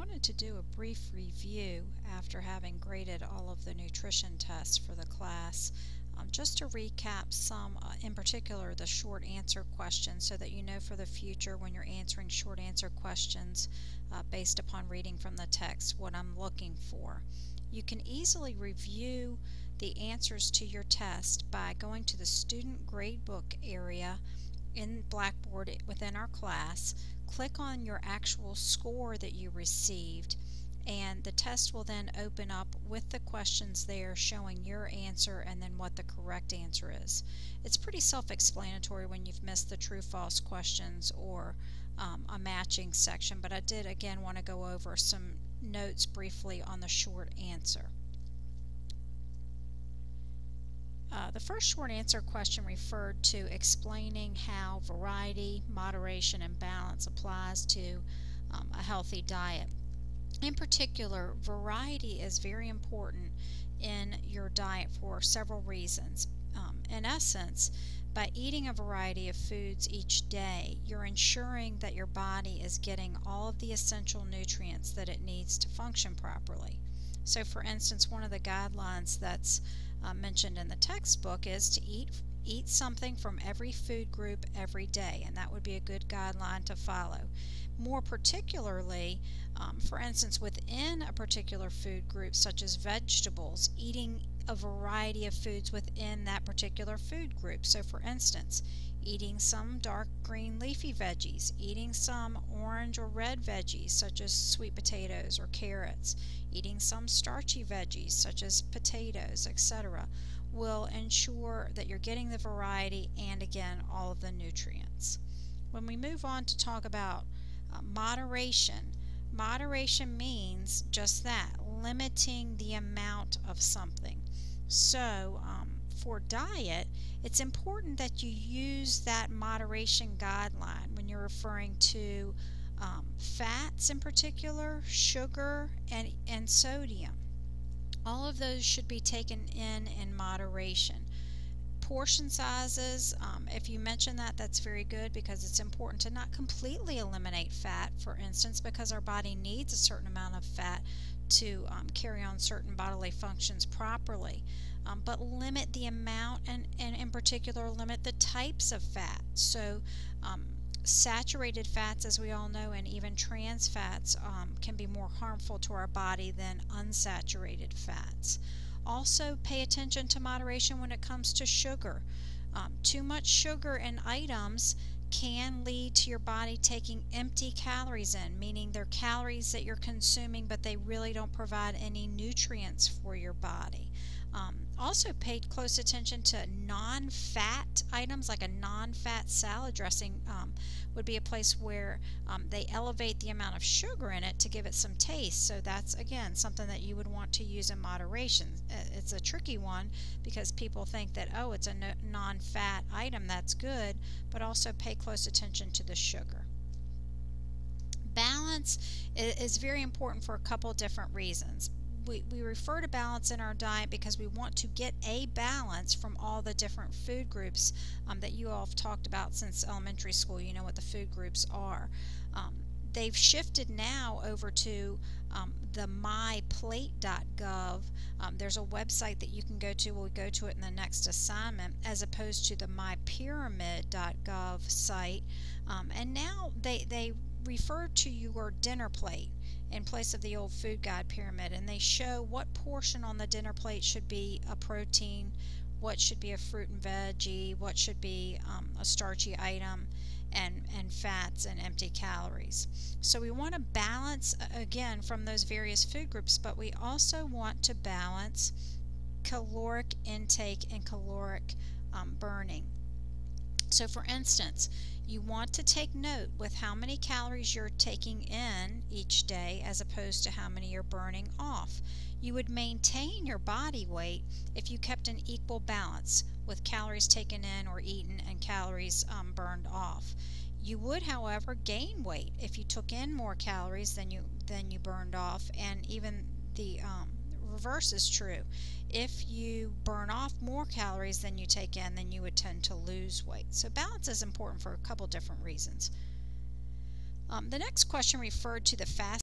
wanted to do a brief review after having graded all of the nutrition tests for the class, just to recap some, in particular the short answer questions, so that you know for the future when you're answering short answer questions based upon reading from the text what I'm looking for. You can easily review the answers to your test by going to the student gradebook area in Blackboard within our class. Click on your actual score that you received, and the test will then open up with the questions there showing your answer and then what the correct answer is. It's pretty self-explanatory when you've missed the true-false questions or a matching section, but I did again want to go over some notes briefly on the short answer. The first short answer question referred to explaining how variety, moderation, and balance applies to a healthy diet. In particular, variety is very important in your diet for several reasons. In essence, by eating a variety of foods each day, you're ensuring that your body is getting all of the essential nutrients that it needs to function properly. So for instance, one of the guidelines that's mentioned in the textbook is to eat something from every food group every day, and that would be a good guideline to follow. More particularly, for instance, within a particular food group such as vegetables, eating a variety of foods within that particular food group. So for instance, eating some dark green leafy veggies, eating some orange or red veggies such as sweet potatoes or carrots, eating some starchy veggies such as potatoes, etc., will ensure that you're getting the variety and again all of the nutrients. When we move on to talk about moderation, moderation means just that, limiting the amount of something. So for diet, it's important that you use that moderation guideline when you're referring to fats in particular, sugar, and sodium. All of those should be taken in moderation. Portion sizes, if you mention that, that's very good, because it's important to not completely eliminate fat, for instance, because our body needs a certain amount of fat to carry on certain bodily functions properly. But limit the amount, and in particular limit the types of fat. So saturated fats, as we all know, and even trans fats can be more harmful to our body than unsaturated fats. Also, pay attention to moderation when it comes to sugar. Too much sugar in items can lead to your body taking empty calories in, meaning they're calories that you're consuming but they really don't provide any nutrients for your body. Also pay close attention to non-fat items, like a non-fat salad dressing would be a place where they elevate the amount of sugar in it to give it some taste. So that's again something that you would want to use in moderation. It's a tricky one because people think that, oh, it's a non-fat item, that's good, but also pay close attention to the sugar. Balance is very important for a couple different reasons. We refer to balance in our diet because we want to get a balance from all the different food groups that you all have talked about since elementary school. You know what the food groups are. They've shifted now over to the myplate.gov. There's a website that you can go to. We'll go to it in the next assignment, as opposed to the mypyramid.gov site. And now they refer to your dinner plate in place of the old food guide pyramid, and they show what portion on the dinner plate should be a protein, what should be a fruit and veggie, what should be a starchy item, and fats and empty calories. So we want to balance again from those various food groups, but we also want to balance caloric intake and caloric burning. So for instance, you want to take note with how many calories you're taking in each day as opposed to how many you're burning off. You would maintain your body weight if you kept an equal balance with calories taken in or eaten and calories burned off. You would, however, gain weight if you took in more calories than you burned off, and even the reverse is true. If you burn off more calories than you take in, then you would tend to lose weight. So balance is important for a couple different reasons. The next question referred to the fast